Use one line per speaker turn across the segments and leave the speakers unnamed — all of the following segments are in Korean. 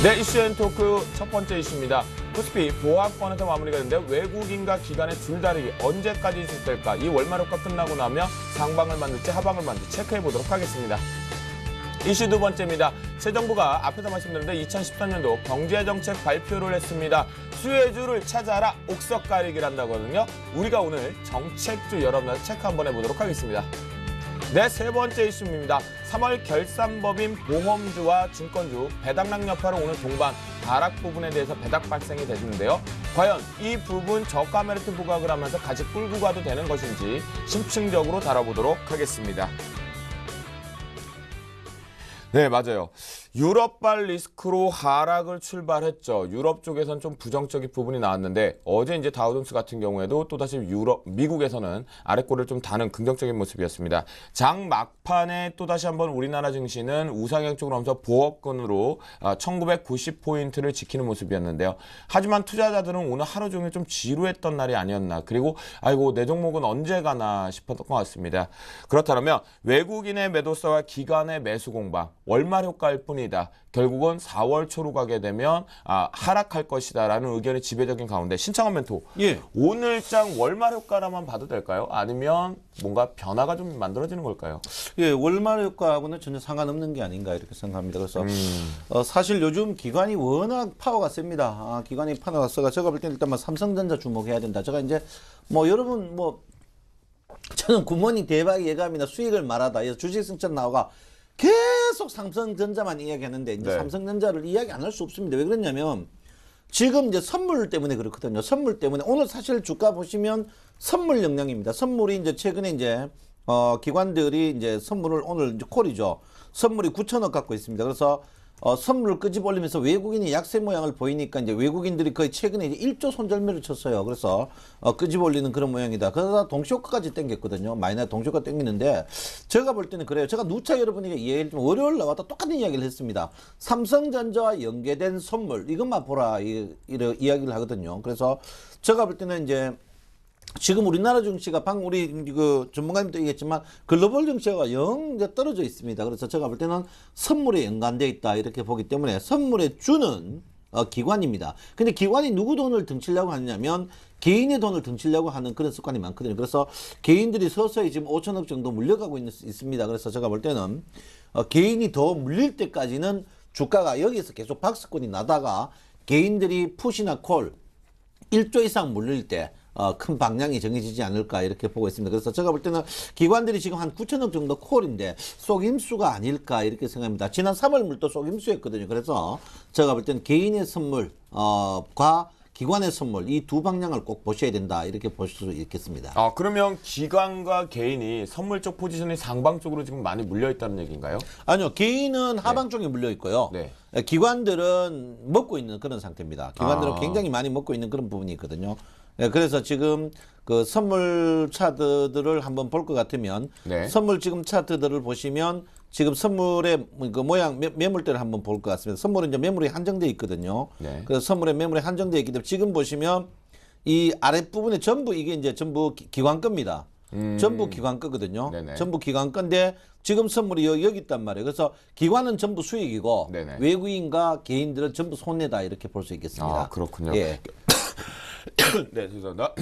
네, 이슈앤토크 첫 번째 이슈입니다. 코스피 보합권에서 마무리가 됐는데 외국인과 기관의 줄다리기 언제까지 있을까? 이 월말효과 끝나고 나면 상방을 만들지 하방을 만들지 체크해 보도록 하겠습니다. 이슈 두 번째입니다. 새 정부가 앞에서 말씀드렸는데 2013년도 경제정책 발표를 했습니다. 수혜주를 찾아라 옥석 가리기를 한다거든요. 우리가 오늘 정책주 여러분들 체크 한번 해보도록 하겠습니다. 네, 세 번째 이슈입니다. 3월 결산법인 보험주와 증권주 배당락 여파로 오는 동반 하락 부분에 대해서 배당 발생이 됐는데요. 과연 이 부분 저가 메리트 부각을 하면서 같이 끌고 가도 되는 것인지 심층적으로 다뤄보도록 하겠습니다. 네, 맞아요. 유럽발 리스크로 하락을 출발했죠. 유럽 쪽에서는 좀 부정적인 부분이 나왔는데 어제 이제 다우존스 같은 경우에도 또다시 미국에서는 아래꼬리를 좀 다는 긍정적인 모습이었습니다. 장 막판에 또다시 한번 우리나라 증시는 우상향 쪽으로 하면서 보합권으로 1990포인트를 지키는 모습이었는데요. 하지만 투자자들은 오늘 하루 종일 좀 지루했던 날이 아니었나. 그리고 아이고 내 종목은 언제 가나 싶었던 것 같습니다. 그렇다면 외국인의 매도세와 기관의 매수 공방, 월말 효과일 뿐이다. 결국은 4월 초로 가게 되면 하락할 것이다라는 의견이 지배적인 가운데 신창원 멘토,
예.
오늘장 월말 효과라만 봐도 될까요? 아니면 뭔가 변화가 좀 만들어지는 걸까요?
예, 월말 효과하고는 전혀 상관없는 게 아닌가 이렇게 생각합니다. 그래서 사실 요즘 기관이 워낙 파워가 셉니다. 기관이 파워가 세가 제가 볼 때는 일단 삼성전자 주목해야 된다. 제가 이제 여러분 저는 굿모닝 대박 예감이나 수익을 말하다. 주식 승천 나오가 계속 삼성전자만 이야기하는데 이제
네.
삼성전자를 이야기 안 할 수 없습니다. 왜 그러냐면 지금 이제 선물 때문에 그렇거든요. 선물 때문에 오늘 사실 주가 보시면 선물 영향입니다. 선물이 이제 최근에 이제 기관들이 이제 선물을 오늘 이제 콜이죠. 선물이 9천억 갖고 있습니다. 그래서 선물을 끄집어 올리면서 외국인이 약세 모양을 보이니까 이제 외국인들이 거의 최근에 이제 1조 손절매를 쳤어요. 그래서 끄집어 올리는 그런 모양이다. 그러다 동시효과까지 땡겼거든요. 마이너스 동시효과 땡기는데 제가 볼 때는 그래요. 제가 누차 여러분에게 이해를 좀 월요일 나왔다 똑같은 이야기를 했습니다. 삼성전자와 연계된 선물 이것만 보라 이런 이야기를 하거든요. 그래서 제가 볼 때는 이제 지금 우리나라 증시가 방금 우리 그 전문가님도 얘기했지만 글로벌 증시가 영 떨어져 있습니다. 그래서 제가 볼 때는 선물에 연관돼 있다 이렇게 보기 때문에 선물에 주는 기관입니다. 근데 기관이 누구 돈을 등치려고 하냐면 개인의 돈을 등치려고 하는 그런 습관이 많거든요. 그래서 개인들이 서서히 지금 5천억 정도 물려가고 있습니다. 그래서 제가 볼 때는 개인이 더 물릴 때까지는 주가가 여기서 계속 박스권이 나다가 개인들이 풋이나 콜 1조 이상 물릴 때 큰 방향이 정해지지 않을까 이렇게 보고 있습니다. 그래서 제가 볼 때는 기관들이 지금 한 9천억 정도 콜인데 속임수가 아닐까 이렇게 생각합니다. 지난 3월 물도 속임수였거든요. 그래서 제가 볼 때는 개인의 선물 과 기관의 선물 이 두 방향을 꼭 보셔야 된다 이렇게 보실 수 있겠습니다.
그러면 기관과 개인이 선물 쪽 포지션이 상방 쪽으로 지금 많이 물려 있다는 얘기인가요?
아니요. 개인은 하방 쪽에 물려 있고요.
네.
기관들은 먹고 있는 그런 상태입니다. 기관들은 굉장히 많이 먹고 있는 그런 부분이 있거든요. 네, 그래서 지금 그 선물 차트들을 한번 볼 것 같으면
네.
선물 지금 차트들을 보시면 지금 선물의 그 모양 매물대를 한번 볼 것 같습니다. 선물은 이제 매물이 한정돼 있거든요.
네.
그래서 선물의 매물이 한정돼 있기 때문에 지금 보시면 이 아랫부분에 전부 이게 이제 전부 기관 겁니다. 전부 기관 거거든요.
네네.
전부 기관 건데 지금 선물이 여기 있단 말이에요. 그래서 기관은 전부 수익이고
네네.
외국인과 개인들은 전부 손해다 이렇게 볼 수 있겠습니다.
그렇군요.
예.
네, 죄송합니다.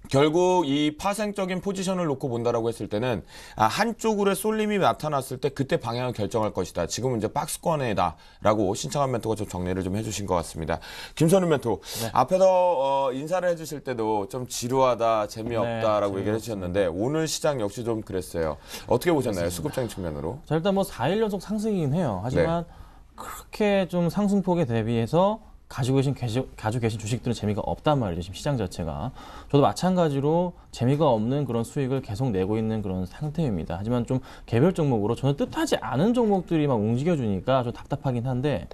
결국 이 파생적인 포지션을 놓고 본다라고 했을 때는 한쪽으로의 쏠림이 나타났을 때 그때 방향을 결정할 것이다. 지금은 이제 박스권에다라고 신창한 멘토가 좀 정리를 좀 해주신 것 같습니다. 김선우 멘토,
네.
앞에서 인사를 해주실 때도 좀 지루하다, 재미없다라고
네,
얘기를 해주셨는데 오늘 시장 역시 좀 그랬어요. 어떻게 보셨나요? 수급적인 측면으로?
자, 일단 4일 연속 상승이긴 해요. 하지만 그렇게 좀 상승폭에 대비해서 가지고 계신 주식들은 재미가 없단 말이죠. 지금 시장 자체가. 저도 마찬가지로 재미가 없는 그런 수익을 계속 내고 있는 그런 상태입니다. 하지만 좀 개별 종목으로 저는 뜻하지 않은 종목들이 막 움직여주니까 좀 답답하긴 한데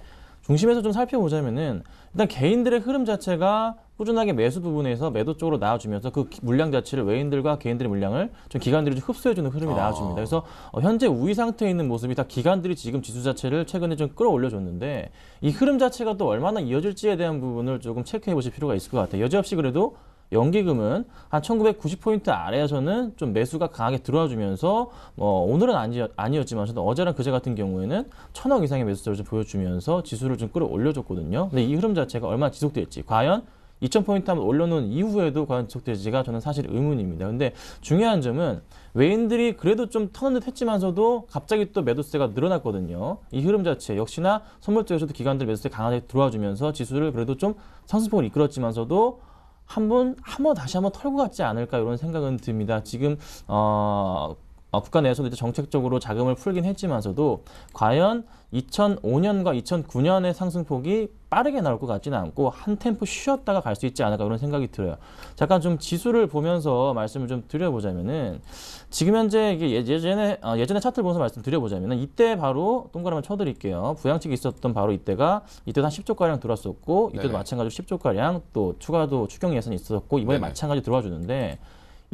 중심에서 좀 살펴보자면은 일단 개인들의 흐름 자체가 꾸준하게 매수 부분에서 매도 쪽으로 나와주면서 그 물량 자체를 외인들과 개인들의 물량을 좀 기관들이 좀 흡수해주는 흐름이 나와줍니다. 그래서 현재 우위 상태에 있는 모습이 다 기관들이 지금 지수 자체를 최근에 좀 끌어올려줬는데 이 흐름 자체가 또 얼마나 이어질지에 대한 부분을 조금 체크해 보실 필요가 있을 것 같아요. 여지없이 그래도 연기금은 한 1990포인트 아래에서는 좀 매수가 강하게 들어와주면서 오늘은 아니었지만 어제랑 그제 같은 경우에는 1000억 이상의 매수세를 좀 보여주면서 지수를 좀 끌어올려줬거든요. 근데 이 흐름 자체가 얼마나 지속될지 과연 2000포인트 한번 올려놓은 이후에도 과연 지속될지가 저는 사실 의문입니다. 근데 중요한 점은 외인들이 그래도 좀 터는 듯 했지만서도 갑자기 또 매도세가 늘어났거든요. 이 흐름 자체 역시나 선물 쪽에서도 기관들 매도세 강하게 들어와주면서 지수를 그래도 좀 상승폭을 이끌었지만서도 다시 한번 털고 갔지 않을까 이런 생각은 듭니다. 지금 국가 내에서도 이제 정책적으로 자금을 풀긴 했지만서도 과연 2005년과 2009년의 상승폭이 빠르게 나올 것 같지는 않고 한 템포 쉬었다가 갈 수 있지 않을까 그런 생각이 들어요. 잠깐 좀 지수를 보면서 말씀을 좀 드려보자면은 지금 현재 이게 예전에 차트를 보면서 말씀드려보자면은 이때 바로 동그라미 쳐드릴게요. 부양책이 있었던 바로 이때도 한 10조 가량 들어왔었고 이때도
네네.
마찬가지로 10조 가량 또 추가도 추경 예산이 있었고 이번에
네네.
마찬가지로 들어와 주는데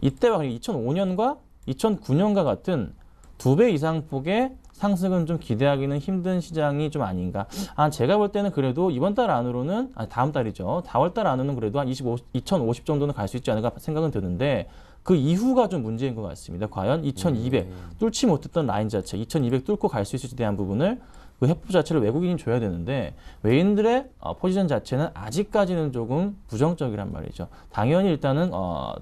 이때와 2005년과 2009년과 같은 2배 이상 폭의 상승은 좀 기대하기는 힘든 시장이 좀 아닌가. 제가 볼 때는 그래도 이번 달 안으로는, 다음 달이죠. 4월 달 안으로는 그래도 한 2050 정도는 갈 수 있지 않을까 생각은 드는데 그 이후가 좀 문제인 것 같습니다. 과연 2200 뚫지 못했던 라인 자체, 2200 뚫고 갈 수 있을지 대한 부분을 그 회포 자체를 외국인이 줘야 되는데 외인들의 포지션 자체는 아직까지는 조금 부정적이란 말이죠. 당연히 일단은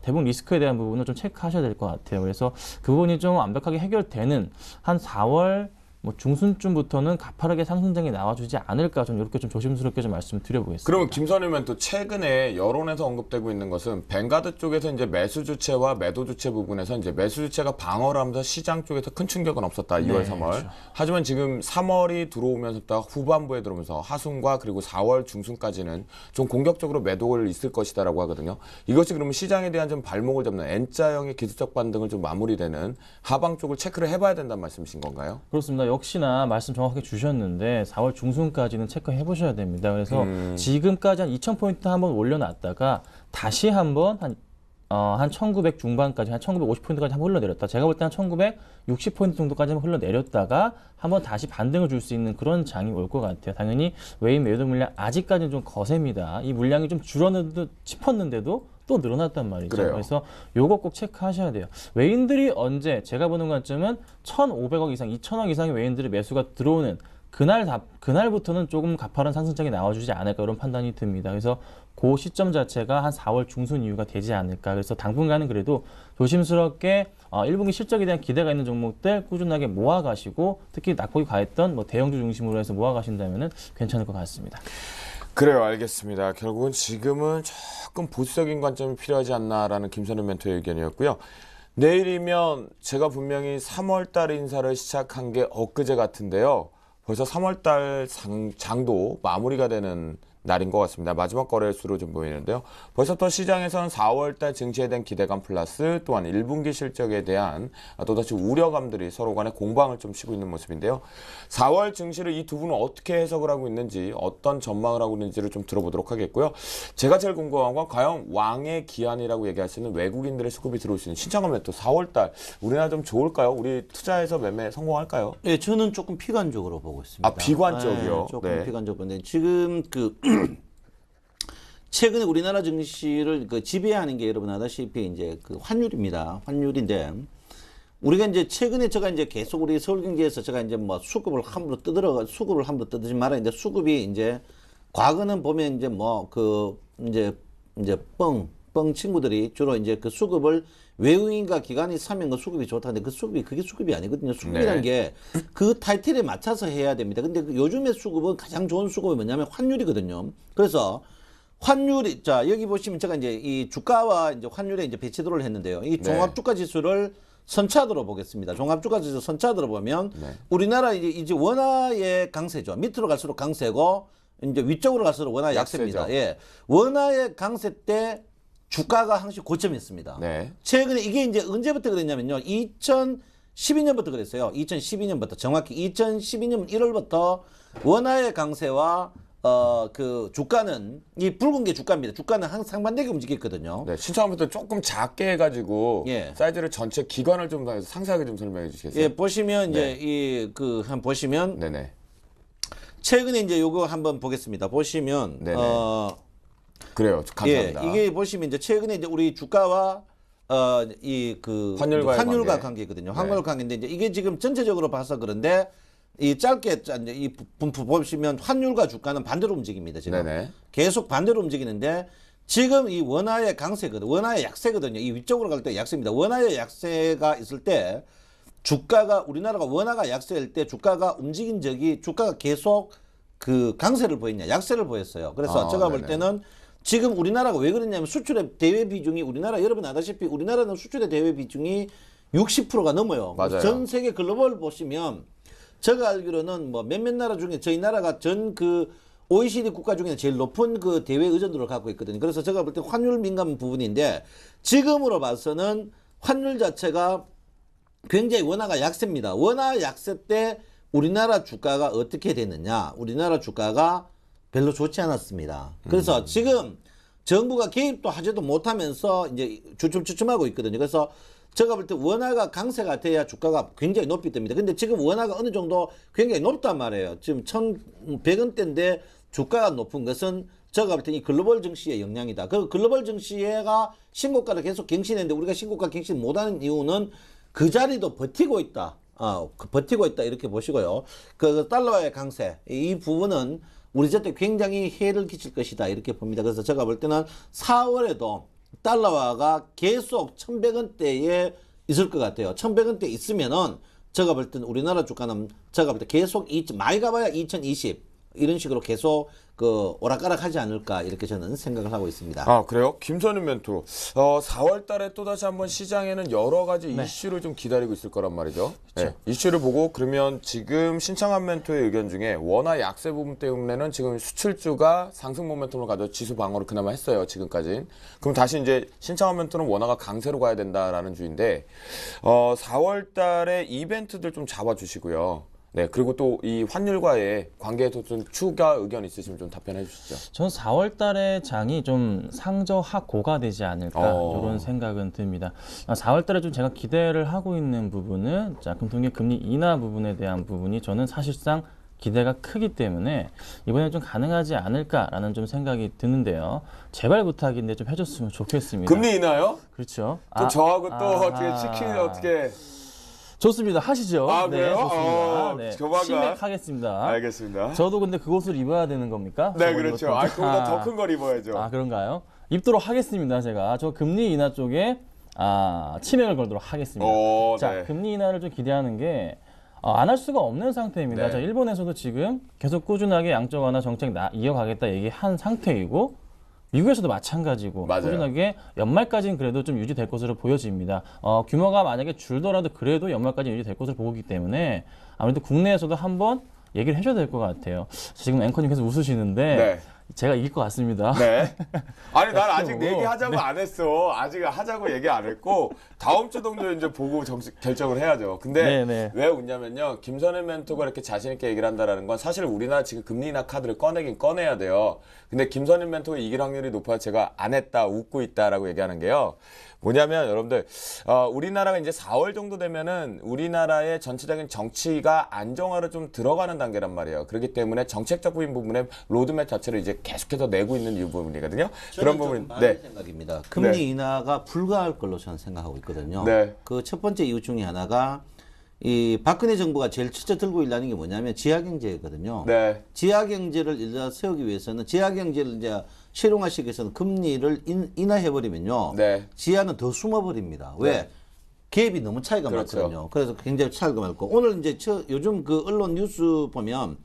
대부분 리스크에 대한 부분을 좀 체크하셔야 될 것 같아요. 그래서 그 부분이 좀 완벽하게 해결되는 한 4월 중순쯤부터는 가파르게 상승장이 나와주지 않을까 좀 이렇게 좀 조심스럽게 좀 말씀드려보겠습니다.
그러면 김선임은 또 최근에 여론에서 언급되고 있는 것은 뱅가드 쪽에서 이제 매수 주체와 매도 주체 부분에서 이제 매수 주체가 방어를 하면서 시장 쪽에서 큰 충격은 없었다. 2월, 3월.
그렇죠.
하지만 지금 3월이 들어오면서 또 후반부에 들어오면서 하순과 그리고 4월 중순까지는 좀 공격적으로 매도를 있을 것이다라고 하거든요. 이것이 그러면 시장에 대한 좀 발목을 잡는 N자형의 기술적 반등을 좀 마무리되는 하방 쪽을 체크를 해봐야 된다는 말씀이신 건가요?
그렇습니다. 역시나 말씀 정확하게 주셨는데 4월 중순까지는 체크해 보셔야 됩니다. 그래서 지금까지 한 2000포인트 한번 올려놨다가 다시 한번 한 1900 중반까지 한 1950포인트까지 한번 흘러내렸다. 제가 볼 때 한 1960포인트 정도까지 한번 흘러내렸다가 한번 다시 반등을 줄 수 있는 그런 장이 올 것 같아요. 당연히 외인 매도 물량 아직까지는 좀 거셉니다. 이 물량이 좀 줄었는데도 싶었는데도 또 늘어났단 말이죠.
그래요.
그래서 요거 꼭 체크하셔야 돼요. 외인들이 언제 제가 보는 관점은 1,500억 이상, 2,000억 이상의 외인들의 매수가 들어오는 그날부터는 조금 가파른 상승장이 나와주지 않을까 이런 판단이 듭니다. 그래서 그 시점 자체가 한 4월 중순 이후가 되지 않을까. 그래서 당분간은 그래도 조심스럽게 1분기 실적에 대한 기대가 있는 종목들 꾸준하게 모아가시고 특히 낙폭이 과했던 대형주 중심으로 해서 모아가신다면 괜찮을 것 같습니다.
그래요, 알겠습니다. 결국은 지금은 조금 보수적인 관점이 필요하지 않나라는 김선임 멘토의 의견이었고요. 내일이면 제가 분명히 3월달 인사를 시작한 게 엊그제 같은데요. 벌써 3월달 장도 마무리가 되는 날인 것 같습니다. 마지막 거래수로 좀 보이는데요. 벌써부터 시장에서는 4월달 증시에 대한 기대감 플러스 또한 1분기 실적에 대한 또다시 우려감들이 서로 간에 공방을 좀 치고 있는 모습인데요. 4월 증시를 이 두 분은 어떻게 해석을 하고 있는지 어떤 전망을 하고 있는지를 좀 들어보도록 하겠고요. 제가 제일 궁금한 건 과연 왕의 기한이라고 얘기할 수 있는 외국인들의 수급이 들어올 수 있는 신청하면 또 4월달 우리나라 좀 좋을까요? 우리 투자해서 매매 성공할까요?
예, 저는 조금 비관적으로 보고 있습니다.
비관적이요?
조금
네.
비관적으로 보는데 지금 최근에 우리나라 증시를 지배하는 게 여러분 아다시피 이제 환율입니다. 환율인데 우리가 이제 최근에 제가 이제 계속 우리 서울경제에서 제가 이제 수급을 함부로 떠들지 말아야 수급이 이제 과거는 보면 이제 이제 뻥 친구들이 주로 이제 그 수급을 외국인과 기관이 사면 그 수급이 좋다는데 그게 수급이 아니거든요. 수급이라는 게 그 타이틀에 맞춰서 해야 됩니다. 근데 요즘의 수급은 가장 좋은 수급이 뭐냐면 환율이거든요. 그래서 환율이 여기 보시면 제가 이제 이 주가와 이제 환율에 이제 배치도를 했는데요. 이 종합주가 지수를 선차도로 보겠습니다. 종합주가 지수 선차도로 보면 우리나라 이제 원화의 강세죠. 밑으로 갈수록 강세고 이제 위쪽으로 갈수록 원화 약세입니다.
약세죠.
예. 원화의 강세 때 주가가 항상 고점이었습니다.
네.
최근에 이게 이제 언제부터 그랬냐면요. 2012년부터 그랬어요. 2012년부터 정확히 2012년 1월부터 원화의 강세와 그 주가는 이 붉은 게 주가입니다. 주가는 항상 상반되게 움직였거든요.
네, 신청하면서 조금 작게 해가지고
예.
사이즈를 전체 기관을 좀 더 상세하게 좀 설명해 주시겠어요?
예, 보시면
네.
이제 한번 보시면
네네.
최근에 이제 요거 한번 보겠습니다. 보시면
네네. 그래요. 감사합니다.
예, 이게 보시면 이제 최근에 이제 우리 주가와 이 그
환율과의
관계거든요.
네.
환율 관계인데 이제 이게 지금 전체적으로 봐서 그런데 이 짧게 이제 이 분포 보시면 환율과 주가는 반대로 움직입니다. 지금
네네.
계속 반대로 움직이는데 지금 이 원화의 강세거든, 원화의 약세거든요. 이 위쪽으로 갈 때 약세입니다. 원화의 약세가 있을 때 주가가 우리나라가 원화가 약세일 때 주가가 움직인 적이 주가가 계속 그 강세를 보였냐, 약세를 보였어요. 그래서 제가 볼
네네.
때는 지금 우리나라가 왜 그러냐면 수출의 대외 비중이 우리나라 여러분 아다시피 우리나라는 수출의 대외 비중이 60%가 넘어요.
맞아요.
전 세계 글로벌 보시면 제가 알기로는 뭐 몇몇 나라 중에 저희 나라가 전 그 OECD 국가 중에 제일 높은 그 대외 의존도를 갖고 있거든요. 그래서 제가 볼 때 환율 민감 부분인데 지금으로 봐서는 환율 자체가 굉장히 원화가 약세입니다. 원화 약세 때 우리나라 주가가 어떻게 되느냐? 우리나라 주가가 별로 좋지 않았습니다. 그래서 지금 정부가 개입도 하지도 못하면서 이제 주춤주춤하고 있거든요. 그래서 제가 볼 때 원화가 강세가 돼야 주가가 굉장히 높이 뜹니다. 근데 지금 원화가 어느 정도 굉장히 높단 말이에요. 지금 1,100원대인데 주가가 높은 것은 제가 볼 때 이 글로벌 증시의 영향이다. 그 글로벌 증시가 신고가를 계속 갱신했는데 우리가 신고가 갱신 못하는 이유는 그 자리도 버티고 있다. 버티고 있다 이렇게 보시고요. 그 달러의 강세 이 부분은 우리 저때 굉장히 해를 끼칠 것이다 이렇게 봅니다. 그래서 제가 볼 때는 4월에도 달러화가 계속 1,100원대에 있을 것 같아요. 1,100원대 있으면은 제가 볼 때는 우리나라 주가는 제가 볼 때 계속 많이 가봐야 2020 이런 식으로 계속 그 오락가락 하지 않을까 이렇게 저는 생각을 하고 있습니다.
아, 그래요? 김선윤 멘토. 4월 달에 또다시 한번 시장에는 여러 가지 이슈를 좀 기다리고 있을 거란 말이죠. 네. 이슈를 보고 그러면 지금 신창환 멘토의 의견 중에 원화 약세 부분 때문에는 지금 수출주가 상승 모멘텀을 가져 지수 방어를 그나마 했어요. 지금까지는. 그럼 다시 이제 신창환 멘토는 원화가 강세로 가야 된다라는 주인데 4월 달에 이벤트들 좀 잡아주시고요. 네, 그리고 또 이 환율과의 관계에서 좀 추가 의견 있으시면 좀 답변해 주시죠.
저는 4월 달에 장이 좀 상저하고가 되지 않을까 이런 생각은 듭니다. 4월 달에 좀 제가 기대를 하고 있는 부분은 자, 금통위 금리 인하 부분에 대한 부분이 저는 사실상 기대가 크기 때문에 이번에 좀 가능하지 않을까라는 좀 생각이 드는데요. 제발 부탁인데 좀 해줬으면 좋겠습니다.
금리 인하요?
그렇죠.
또 저하고 또 어떻게 치킨을 어떻게
좋습니다. 하시죠.
아,
네,
그래요?
좋습니다. 네.
조만간.
신맥하겠습니다.
알겠습니다.
저도 근데 그 옷을 입어야 되는 겁니까?
네,
저번
그렇죠.
것도.
그보다 더 큰 걸 입어야죠.
그런가요? 입도록 하겠습니다. 제가 저 금리 인하 쪽에 치맥을 걸도록 하겠습니다. 자,
네.
금리 인하를 좀 기대하는 게 안 할 수가 없는 상태입니다.
네.
자, 일본에서도 지금 계속 꾸준하게 양적 완화 정책 이어가겠다 얘기한 상태이고 미국에서도 마찬가지고
맞아요.
꾸준하게 연말까지는 그래도 좀 유지될 것으로 보여집니다. 규모가 만약에 줄더라도 그래도 연말까지 유지될 것으로 보기 때문에 아무래도 국내에서도 한번 얘기를 해줘야 될 것 같아요. 지금 앵커님 계속 웃으시는데
네.
제가 이길 것 같습니다.
네. 아니, 난 아직
그렇죠.
얘기하자고 안 했어. 아직 하자고 얘기 안 했고, 다음 주 정도 이제 보고 결정을 해야죠. 근데
네네.
왜 웃냐면요. 김선현 멘토가 이렇게 자신있게 얘기를 한다는 건 사실 우리나라 지금 금리 인하 카드를 꺼내긴 꺼내야 돼요. 근데 김선현 멘토가 이길 확률이 높아서 제가 안 했다, 웃고 있다라고 얘기하는 게요. 뭐냐면 여러분들 우리나라가 이제 4월 정도 되면은 우리나라의 전체적인 정치가 안정화로 좀 들어가는 단계란 말이에요. 그렇기 때문에 정책적인 부분에 로드맵 자체를 이제 계속해서 내고 있는 이 부분이거든요. 그런 부분.
네. 생각입니다. 금리 인하가 불가할 걸로 저는 생각하고 있거든요.
네.
그 첫 번째 이유 중에 하나가 이 박근혜 정부가 제일 첫째 들고 일하는 게 뭐냐면 지하경제거든요.
네.
지하경제를 일단 세우기 위해서는 지하경제를 이제 실용화시키기 위해서는 금리를 인하해버리면요.
네.
지하는 더 숨어버립니다. 왜?
네.
갭이 너무 차이가
그렇죠.
많거든요. 그래서 굉장히 차이가 많고 오늘 이제 요즘 그 언론 뉴스 보면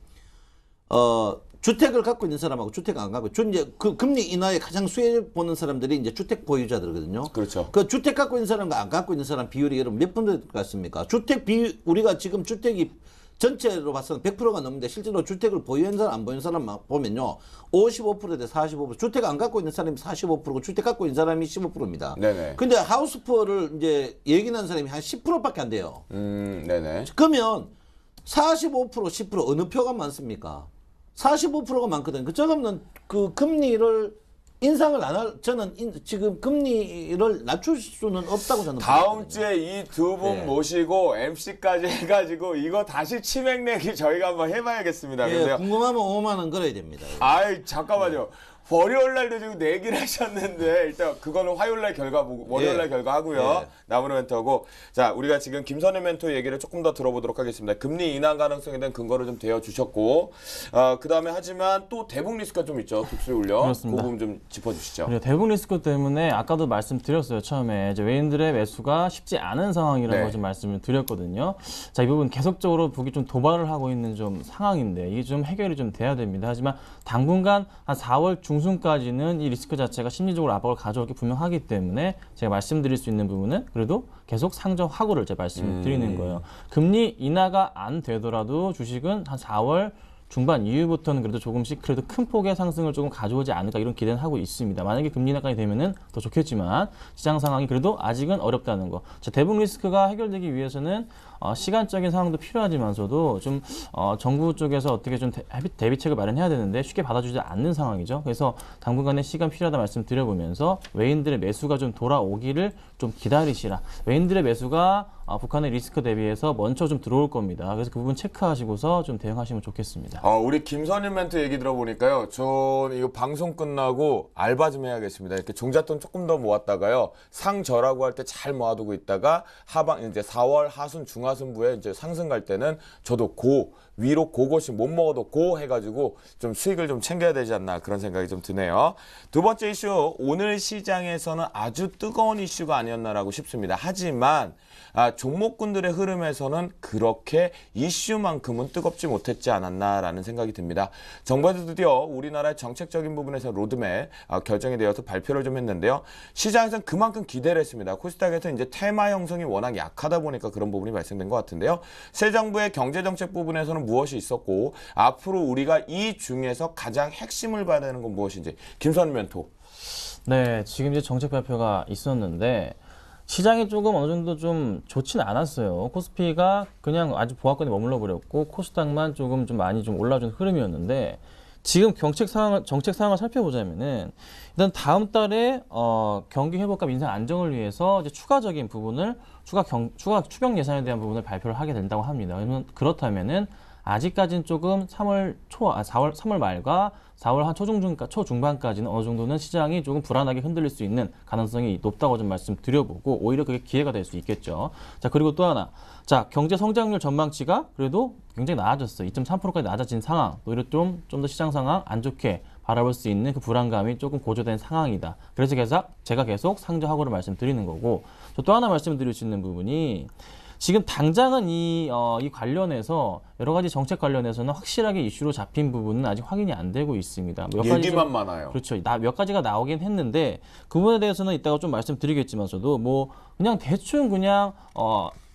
주택을 갖고 있는 사람하고 주택 안 갖고 이제 그 금리 인하에 가장 수혜 보는 사람들이 이제 주택 보유자들거든요.
그렇죠.
그 주택 갖고 있는 사람과 안 갖고 있는 사람 비율이 여러분 몇 분 될 것 같습니까? 주택 비율 우리가 지금 주택이 전체로 봐서는 100%가 넘는데 실제로 주택을 보유한 사람 안 보유한 사람 보면요 55%대 45%. 주택 안 갖고 있는 사람이 45%고 주택 갖고 있는 사람이 15%입니다.
네네.
근데 하우스포를 이제 얘기하는 사람이 한 10%밖에 안 돼요.
네네.
그러면 45% 10% 어느 표가 많습니까? 45%가 많거든요. 그저는 그 금리를 인상을 안 할, 저는 지금 금리를 낮출 수는 없다고 저는
다음
보거든요.
주에 이 두 분
네.
모시고 MC까지 해가지고 이거 다시 치맥 내기 저희가 한번 해봐야겠습니다.
예,
근데요.
궁금하면 5만 원 걸어야 됩니다.
아이, 잠깐만요. 월요일 날도 지금 내기를 하셨는데 일단 그거는 화요일 날 결과 보고 월요일 날 결과 하고요.
예.
나무는 멘토고 자 우리가 지금 김선희 멘토 얘기를 조금 더 들어보도록 하겠습니다. 금리 인하 가능성에 대한 근거를 좀 대어 주셨고 그다음에 하지만 또 대북 리스크가 좀 있죠. 깁스를 올려.
그렇습니다.
그 부분 좀 짚어주시죠.
그리고 대북 리스크 때문에 아까도 말씀드렸어요. 처음에 이제 외인들의 매수가 쉽지 않은 상황이라는
네.
걸 좀 말씀을 드렸거든요. 자, 이 부분 계속적으로 북이 좀 도발을 하고 있는 좀 상황인데 이게 좀 해결이 좀 돼야 됩니다. 하지만 당분간 한 4월 중순까지는 이 리스크 자체가 심리적으로 압박을 가져올 게 분명하기 때문에 제가 말씀드릴 수 있는 부분은 그래도 계속 상정하고를 제가 말씀을 드리는 거예요. 금리 인하가 안 되더라도 주식은 한 4월 중반 이후부터는 그래도 조금씩 그래도 큰 폭의 상승을 조금 가져오지 않을까 이런 기대는 하고 있습니다. 만약에 금리 인하까지 되면은 더 좋겠지만 시장 상황이 그래도 아직은 어렵다는 거. 자, 대북 리스크가 해결되기 위해서는 시간적인 상황도 필요하지만서도 좀 정부 쪽에서 어떻게 좀 대비책을 마련해야 되는데 쉽게 받아주지 않는 상황이죠. 그래서 당분간의 시간 필요하다 말씀드려보면서 외인들의 매수가 좀 돌아오기를 좀 기다리시라. 외인들의 매수가 북한의 리스크 대비해서 먼저 좀 들어올 겁니다. 그래서 그 부분 체크하시고서 좀 대응하시면 좋겠습니다.
우리 김선일 멘토 얘기 들어보니까요. 전 이거 방송 끝나고 알바 좀 해야겠습니다. 이렇게 종잣돈 조금 더 모았다가요. 상저라고 할 때 잘 모아두고 있다가 하방 이제 4월 하순 중하순부에 이제 상승 갈 때는 저도 위로 그것이 못 먹어도 해가지고 좀 수익을 좀 챙겨야 되지 않나 그런 생각이 좀 드네요. 두 번째 이슈, 오늘 시장에서는 아주 뜨거운 이슈가 아니었나라고 싶습니다. 하지만 종목군들의 흐름에서는 그렇게 이슈만큼은 뜨겁지 못했지 않았나라는 생각이 듭니다. 정부에서 드디어 우리나라의 정책적인 부분에서 로드맵 결정이 되어서 발표를 좀 했는데요. 시장에서는 그만큼 기대를 했습니다. 코스닥에서 이제 테마 형성이 워낙 약하다 보니까 그런 부분이 발생된 것 같은데요. 새 정부의 경제정책 부분에서는 무엇이 있었고 앞으로 우리가 이 중에서 가장 핵심을 봐야 되는 건 무엇인지 김선희 멘토.
네, 지금 이제 정책 발표가 있었는데 시장이 조금 어느 정도 좀 좋지는 않았어요. 코스피가 그냥 아주 보합권에 머물러 버렸고 코스닥만 조금 좀 많이 좀 올라준 흐름이었는데 지금 정책 상황을 살펴보자면은 일단 다음 달에 경기 회복과 민생 안정을 위해서 이제 추가적인 부분을 추경 예산에 대한 부분을 발표를 하게 된다고 합니다. 그렇다면은 아직까지는 조금 3월 말과 4월 한 초중반까지는 어느 정도는 시장이 조금 불안하게 흔들릴 수 있는 가능성이 높다고 좀 말씀드려보고 오히려 그게 기회가 될 수 있겠죠. 자, 그리고 또 하나. 자, 경제 성장률 전망치가 그래도 굉장히 나아졌어요. 2.3%까지 낮아진 상황. 오히려 좀 더 시장 상황 안 좋게 바라볼 수 있는 그 불안감이 조금 고조된 상황이다. 그래서 제가 계속 상저하고를 말씀드리는 거고 또 하나 말씀드릴 수 있는 부분이 지금 당장은 이 관련해서 여러 가지 정책 관련해서는 확실하게 이슈로 잡힌 부분은 아직 확인이 안 되고 있습니다.
얘기만 많아요.
그렇죠. 몇 가지가 나오긴 했는데 그 부분에 대해서는 이따가 좀 말씀드리겠지만서도 뭐 그냥 대충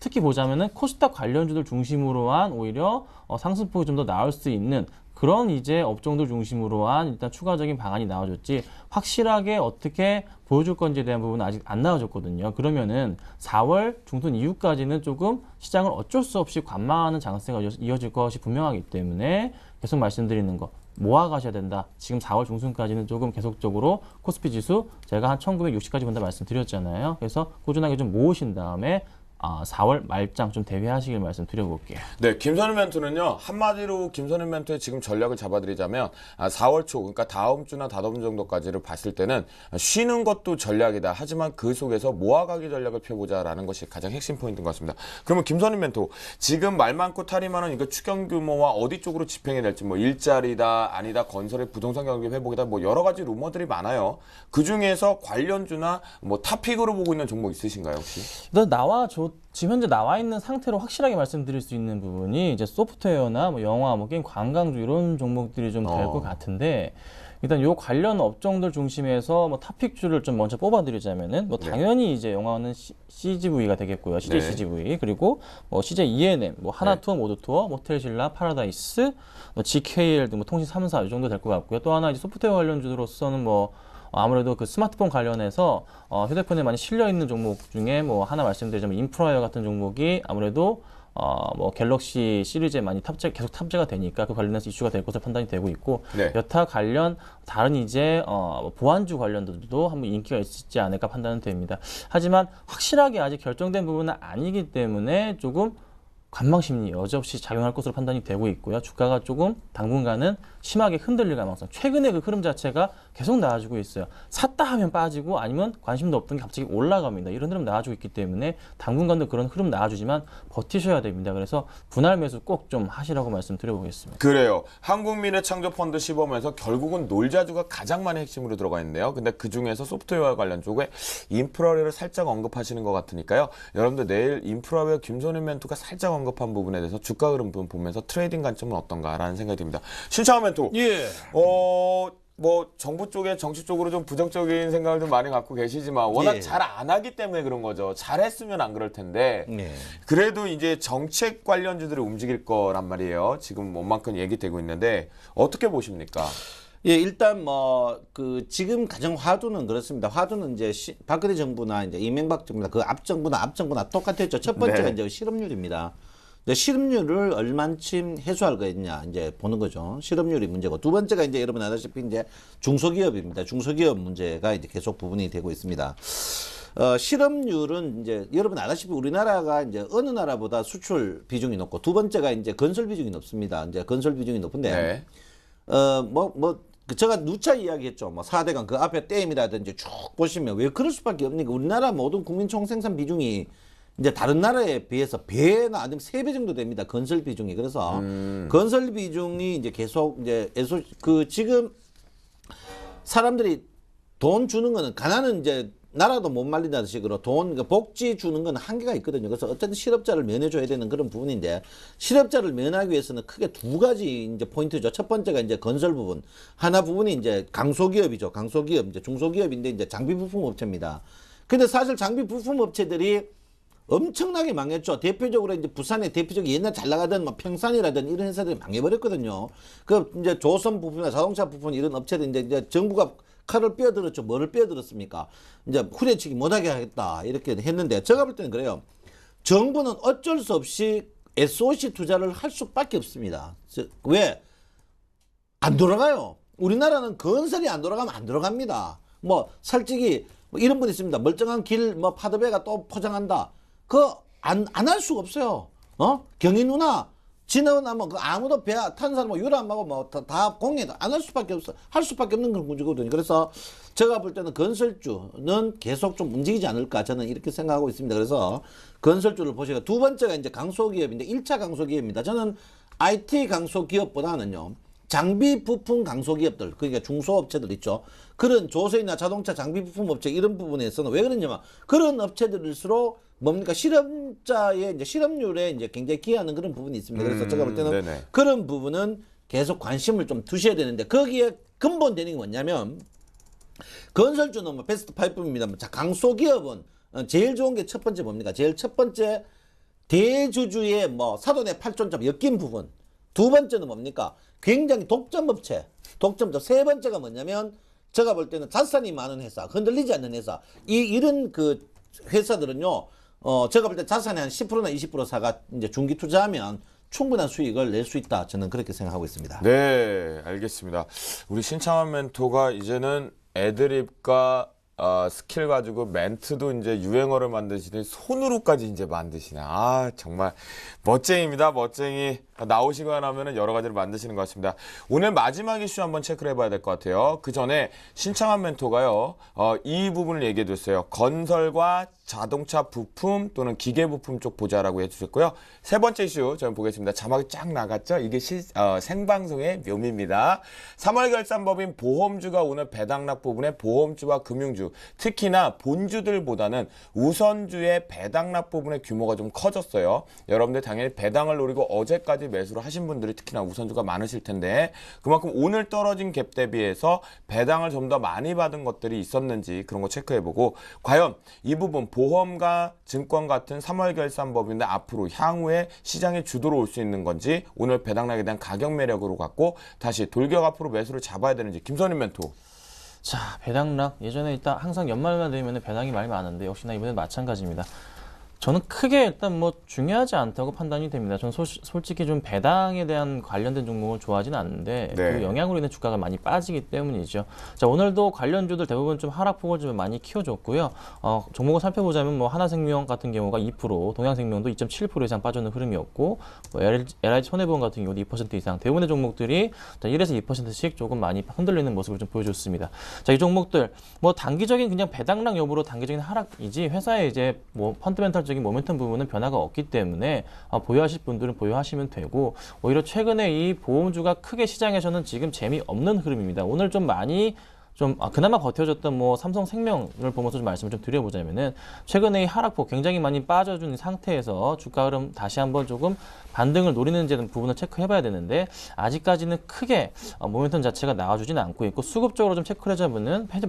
특히 보자면은 코스닥 관련주들 중심으로 한 오히려 상승폭이 좀 더 나올 수 있는 그런 이제 업종들 중심으로 한 일단 추가적인 방안이 나와줬지 확실하게 어떻게 보여줄 건지에 대한 부분은 아직 안 나와줬거든요. 그러면은 4월 중순 이후까지는 조금 시장을 어쩔 수 없이 관망하는 장세가 이어질 것이 분명하기 때문에 계속 말씀드리는 거 모아가셔야 된다. 지금 4월 중순까지는 조금 계속적으로 코스피 지수 제가 한 1960까지 본다 말씀드렸잖아요. 그래서 꾸준하게 좀 모으신 다음에 4월 말장 좀 대비하시길 말씀드려볼게요.
네, 김선희 멘토는요. 한마디로 김선희 멘토의 지금 전략을 잡아드리자면 4월 초, 그러니까 다음 주나 다다음 정도까지를 봤을 때는 쉬는 것도 전략이다. 하지만 그 속에서 모아가기 전략을 펴보자라는 것이 가장 핵심 포인트인 것 같습니다. 그러면 김선희 멘토, 지금 말 많고 탈이 많은 이거 추경 규모와 어디 쪽으로 집행이 될지 뭐 일자리다, 아니다, 건설의 부동산 경기 회복이다, 뭐 여러 가지 루머들이 많아요. 그 중에서 관련주나 뭐 탑픽으로 보고 있는 종목 있으신가요, 혹시?
일단 지금 현재 나와 있는 상태로 확실하게 말씀드릴 수 있는 부분이 이제 소프트웨어나 뭐 영화, 뭐 게임, 관광주 이런 종목들이 좀 될 것 같은데 일단 요 관련 업종들 중심에서 뭐 탑픽주를 좀 먼저 뽑아드리자면은 뭐 당연히 이제 영화는 CGV가 되겠고요, CJ CGV 그리고 뭐 CJ ENM, 뭐 하나투어, 모두투어, 모텔신라, 파라다이스, 뭐 GKL 등 뭐 통신 3사 이 정도 될 것 같고요. 또 하나 이제 소프트웨어 관련주로서는 뭐 아무래도 그 스마트폰 관련해서 휴대폰에 많이 실려 있는 종목 중에 뭐 하나 말씀드리자면 인프라웨어 같은 종목이 아무래도 뭐 갤럭시 시리즈에 많이 계속 탑재가 되니까 그 관련해서 이슈가 될 것으로 판단이 되고 있고 여타 관련 다른 이제 보안주 관련들도 한번 인기가 있지 않을까 판단은 됩니다. 하지만 확실하게 아직 결정된 부분은 아니기 때문에 조금 관망심리 여지없이 작용할 것으로 판단이 되고 있고요. 주가가 조금 당분간은 심하게 흔들릴 가능성. 최근에 그 흐름 자체가 계속 나아지고 있어요. 샀다 하면 빠지고 아니면 관심도 없던 게 갑자기 올라갑니다. 이런 흐름 나아지고 있기 때문에 당분간도 그런 흐름 나아주지만 버티셔야 됩니다. 그래서 분할 매수 꼭 좀 하시라고 말씀드려보겠습니다.
그래요. 한국미래창조펀드 시범에서 결국은 놀자주가 가장 많이 핵심으로 들어가 있는데요. 근데 그중에서 소프트웨어 관련 쪽에 인프라웨어를 살짝 언급하시는 것 같으니까요. 여러분들 내일 인프라웨어 김선일 멘토가 살짝 언급한 부분에 대해서 주가 흐름 보면서 트레이딩 관점은 어떤가라는 생각이 듭니다. 신창원 멘토.
예.
뭐 정부 쪽에 정치 쪽으로 좀 부정적인 생각을 좀 많이 갖고 계시지만 워낙
예.
잘 안 하기 때문에 그런 거죠. 잘했으면 안 그럴 텐데
네.
그래도 이제 정책 관련주들이 움직일 거란 말이에요. 지금 원만큼 얘기되고 있는데 어떻게 보십니까?
예, 일단 뭐 그 지금 가장 화두는 그렇습니다. 화두는 이제 박근혜 정부나 이제 이명박 정부나 그 앞 정부나 똑같았죠. 첫 번째가
네.
이제 실업률입니다. 실업률을 얼만큼 해소할 거냐 이제 보는 거죠. 실업률이 문제고 두 번째가 이제 여러분 아다시피 이제 중소기업입니다. 중소기업 문제가 이제 계속 부분이 되고 있습니다. 실업률은 이제 여러분 아다시피 우리나라가 이제 어느 나라보다 수출 비중이 높고 두 번째가 이제 건설 비중이 높습니다. 이제 건설 비중이 높은데 제가 누차 이야기했죠. 뭐 4대강 그 앞에 댐이라든지 쭉 보시면 왜 그럴 수밖에 없니까 우리나라 모든 국민 총생산 비중이 이제 다른 나라에 비해서 배나 아니면 3배 정도 됩니다. 건설 비중이. 그래서 건설 비중이 이제 계속 이제 지금 사람들이 돈 주는 거는 가난은 이제 나라도 못 말린다는 식으로 그러니까 복지 주는 건 한계가 있거든요. 그래서 어쨌든 실업자를 면해줘야 되는 그런 부분인데 실업자를 면하기 위해서는 크게 두 가지 이제 포인트죠. 첫 번째가 이제 건설 부분. 하나 부분이 이제 강소기업이죠. 강소기업, 이제 중소기업인데 이제 장비 부품 업체입니다. 근데 사실 장비 부품 업체들이 엄청나게 망했죠. 대표적으로 이제 부산의 대표적인 옛날 잘 나가던 뭐 평산이라든 이런 회사들이 망해버렸거든요. 그 이제 조선 부품이나 자동차 부품 이런 업체들 이제 정부가 칼을 빼어들었죠. 뭐를 빼어들었습니까? 이제 후려치기 못하게 하겠다 이렇게 했는데 제가 볼 때는 그래요. 정부는 어쩔 수 없이 SOC 투자를 할 수밖에 없습니다. 왜? 안 돌아가요. 우리나라는 건설이 안 돌아가면 안 돌아갑니다. 뭐 솔직히 뭐 이런 분 있습니다. 멀쩡한 길 뭐 파도배가 또 포장한다. 안 할 수가 없어요. 경희 누나 지나가면 아무도 배 탄 사람 뭐 유람하고 뭐 다 공예도 안 할 수밖에 없어. 할 수밖에 없는 그런 문제거든요. 그래서 제가 볼 때는 건설주는 계속 좀 움직이지 않을까 저는 이렇게 생각하고 있습니다. 그래서 건설주를 보시고 두 번째가 이제 강소기업인데 1차 강소기업입니다. 저는 IT 강소기업보다는요. 장비 부품 강소기업들 그러니까 중소업체들 있죠. 그런 조선이나 자동차 장비 부품 업체 이런 부분에서는 왜 그러냐면 그런 업체들일수록 뭡니까 실업자의 이제 실업률에 이제 굉장히 기여하는 그런 부분이 있습니다. 그래서 제가 볼 때는
네네.
그런 부분은 계속 관심을 좀 두셔야 되는데 거기에 근본 되는 게 뭐냐면 건설주는 뭐 베스트 5입니다. 자, 강소기업은 제일 좋은 게 첫 번째 뭡니까? 제일 첫 번째 대주주의 뭐 사돈의 팔촌점 엮인 부분. 두 번째는 뭡니까? 굉장히 독점업체. 세 번째가 뭐냐면 제가 볼 때는 자산이 많은 회사, 흔들리지 않는 회사. 이런 그 회사들은요. 제가 볼 때 자산의 한 10%나 20% 사가 이제 중기 투자하면 충분한 수익을 낼 수 있다. 저는 그렇게 생각하고 있습니다.
네, 알겠습니다. 우리 신창원 멘토가 이제는 애드립과 스킬 가지고 멘트도 이제 유행어를 만드시더니 손으로까지 이제 만드시네. 아, 정말 멋쟁이입니다. 멋쟁이. 나오시거나 하면은 여러 가지를 만드시는 것 같습니다. 오늘 마지막 이슈 한번 체크를 해봐야 될 것 같아요. 그 전에 신창원 멘토가요, 이 부분을 얘기해 줬어요. 건설과 자동차 부품 또는 기계 부품 쪽 보자라고 해주셨고요. 세 번째 이슈 저는 보겠습니다. 자막이 쫙 나갔죠? 이게 생방송의 묘미입니다. 3월 결산법인 보험주가 오늘 배당락 부분에 보험주와 금융주, 특히나 본주들보다는 우선주의 배당락 부분의 규모가 좀 커졌어요. 여러분들 당연히 배당을 노리고 어제까지 매수를 하신 분들이 특히나 우선주가 많으실 텐데 그만큼 오늘 떨어진 갭 대비해서 배당을 좀 더 많이 받은 것들이 있었는지 그런 거 체크해보고 과연 이 부분 보험과 증권 같은 3월 결산법인데 앞으로 향후에 시장의 주도로 올 수 있는 건지 오늘 배당락에 대한 가격 매력으로 갖고 다시 돌격 앞으로 매수를 잡아야 되는지 김선일 멘토.
자, 배당락 예전에 일단 항상 연말만 되면 배당이 많이 많은데 역시나 이번엔 마찬가지입니다. 저는 크게 일단 뭐 중요하지 않다고 판단이 됩니다. 저는 솔직히 좀 배당에 대한 관련된 종목을 좋아하지는 않는데
네.
그 영향으로 인해 주가가 많이 빠지기 때문이죠. 자, 오늘도 관련주들 대부분 좀 하락폭을 좀 많이 키워줬고요. 종목을 살펴보자면 뭐 하나생명 같은 경우가 2%, 동양생명도 2.7% 이상 빠져는 흐름이었고, 뭐 LIG 손해보험 같은 경우도 2% 이상, 대부분의 종목들이 1에서 2%씩 조금 많이 흔들리는 모습을 좀 보여줬습니다. 자, 이 종목들 뭐 단기적인 그냥 배당락 여부로 단기적인 하락이지 회사의 이제 뭐 펀드멘탈 적인 모멘텀 부분은 변화가 없기 때문에 보유하실 분들은 보유하시면 되고, 오히려 최근에 이 보험주가 크게 시장에서는 지금 재미없는 흐름입니다. 오늘 좀 많이 그나마 버텨줬던 뭐 삼성생명을 보면서 좀 말씀을 좀 드려보자면은 최근에 이 하락폭 굉장히 많이 빠져준 상태에서 주가 흐름 다시 한번 조금 반등을 노리는지 부분을 체크해봐야 되는데 아직까지는 크게 모멘텀 자체가 나와주지는 않고 있고, 수급적으로 좀 체크를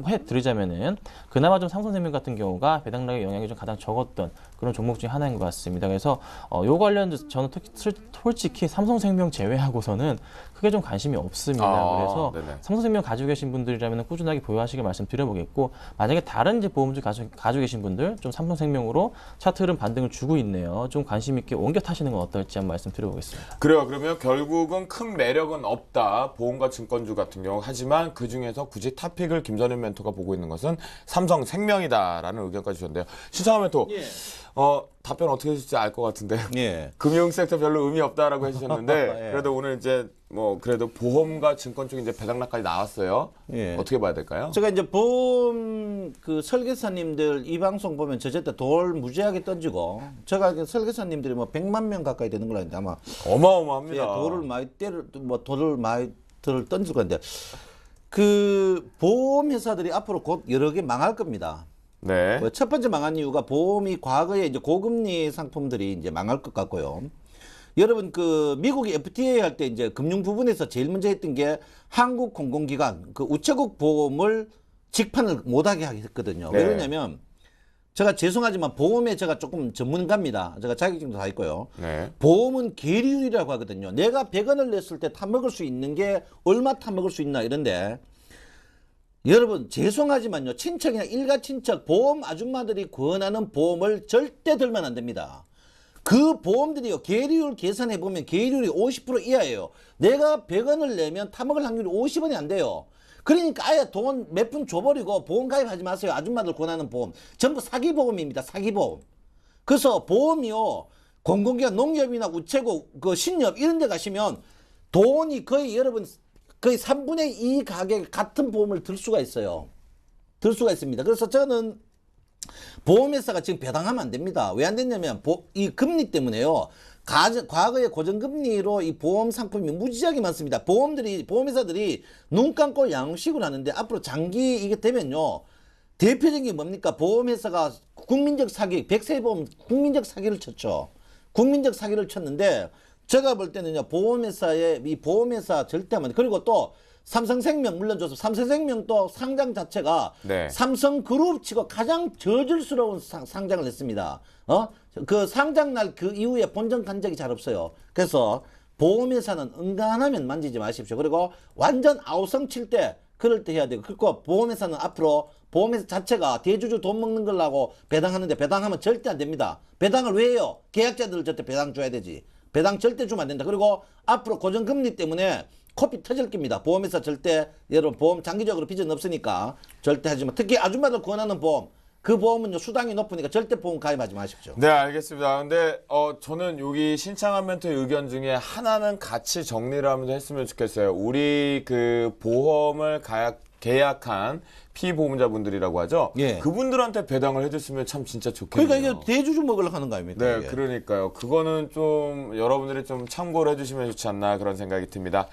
해드리자면은 그나마 좀 삼성생명 같은 경우가 배당락의 영향이 좀 가장 적었던 그런 종목 중에 하나인 것 같습니다. 그래서 요 관련해서 저는 솔직히 삼성생명 제외하고서는 크게 좀 관심이 없습니다. 그래서
네네.
삼성생명 가지고 계신 분들이라면 꾸준하게 보유하시길 말씀드려보겠고, 만약에 다른 이제 보험주 가지고 계신 분들 좀 삼성생명으로 차트 흐름 반등을 주고 있네요. 좀 관심 있게 옮겨 타시는 건 어떨지 한번 말씀드려보겠습니다.
그래요. 그러면 결국은 큰 매력은 없다. 보험과 증권주 같은 경우. 하지만 그중에서 굳이 탑픽을 김선일 멘토가 보고 있는 것은 삼성생명이다라는 의견까지 주셨는데요. 신창원 멘토.
예.
답변 어떻게 해줄지 알 것 같은데.
예.
금융 섹터 별로 의미 없다라고 해주셨는데
예.
그래도 오늘 이제 뭐 그래도 보험과 증권 쪽에 이제 배당락까지 나왔어요.
예.
어떻게 봐야 될까요?
제가 이제 보험 그 설계사님들 이 방송 보면 저때 돌 무지하게 던지고, 제가 설계사님들이 뭐 100만 명 가까이 되는 걸로 아는데 아마
어마어마합니다.
돌을 많이 돌을 많이 던질 건데, 그 보험 회사들이 앞으로 곧 여러 개 망할 겁니다.
네.
첫 번째 망한 이유가 보험이 과거에 이제 고금리 상품들이 이제 망할 것 같고요. 여러분 그 미국이 FTA 할 때 이제 금융 부분에서 제일 먼저 했던 게 한국 공공기관 그 우체국 보험을 직판을 못하게 했거든요.
네.
왜 그러냐면, 제가 죄송하지만 보험에 제가 조금 전문가입니다. 제가 자격증도 다 있고요.
네.
보험은 계리율이라고 하거든요. 내가 100원을 냈을 때 타먹을 수 있는 게 얼마 타먹을 수 있나 이런데, 여러분 죄송하지만요, 친척이나 일가 친척 보험 아줌마들이 권하는 보험을 절대 들면 안 됩니다. 그 보험들이요, 계리율 계산해 보면 계리율이 50% 이하예요. 내가 100원을 내면 타먹을 확률이 50원이 안 돼요. 그러니까 아예 돈 몇 푼 줘버리고 보험 가입하지 마세요. 아줌마들 권하는 보험 전부 사기보험입니다. 사기보험. 그래서 보험이요, 공공기관 농협이나 우체국 그 신협 이런 데 가시면 돈이 거의 여러분 거의 3분의 2 가격 같은 보험을 들 수가 있어요. 들 수가 있습니다. 그래서 저는 보험회사가 지금 배당하면 안 됩니다. 왜 안 됐냐면 이 금리 때문에요. 과거에 고정금리로 이 보험 상품이 무지하게 많습니다. 보험회사들이 눈 감고 양식을 하는데 앞으로 장기 이게 되면요, 대표적인 게 뭡니까? 보험회사가 국민적 사기, 백세보험 국민적 사기를 쳤죠. 국민적 사기를 쳤는데, 제가 볼 때는요, 이 보험회사 절대 안 돼. 그리고 또 삼성생명 물론 줘서 삼성생명도 상장 자체가
네.
삼성그룹 치고 가장 저질스러운 상장을 했습니다. 그 상장날 그 이후에 본전 간 적이 잘 없어요. 그래서 보험회사는 은간하면 만지지 마십시오. 그리고 완전 아우성 칠 때 그럴 때 해야 되고, 그리고 보험회사는 앞으로 보험회사 자체가 대주주 돈 먹는 걸라고 배당하는데, 배당하면 절대 안 됩니다. 배당을 왜 해요? 계약자들 절대 배당 줘야 되지. 배당 절대 주면 안 된다. 그리고 앞으로 고정금리 때문에 코피 터질 겁니다. 보험회사 절대, 여러분 보험 장기적으로 빚은 없으니까 절대 하지 마. 특히 아줌마들 권하는 보험, 그 보험은요 수당이 높으니까 절대 보험 가입하지 마십시오.
네, 알겠습니다. 근데 저는 여기 신창한 멘토의 의견 중에 하나는 같이 정리를 하면서 했으면 좋겠어요. 우리 그 보험을 계약한 피보험자분들이라고 하죠.
예.
그분들한테 배당을 해줬으면 참 진짜 좋겠네요.
그러니까 이게 대주주 먹으려고 하는 거 아닙니까?
네,
이게.
그러니까요. 그거는 좀 여러분들이 좀 참고를 해주시면 좋지 않나 그런 생각이 듭니다.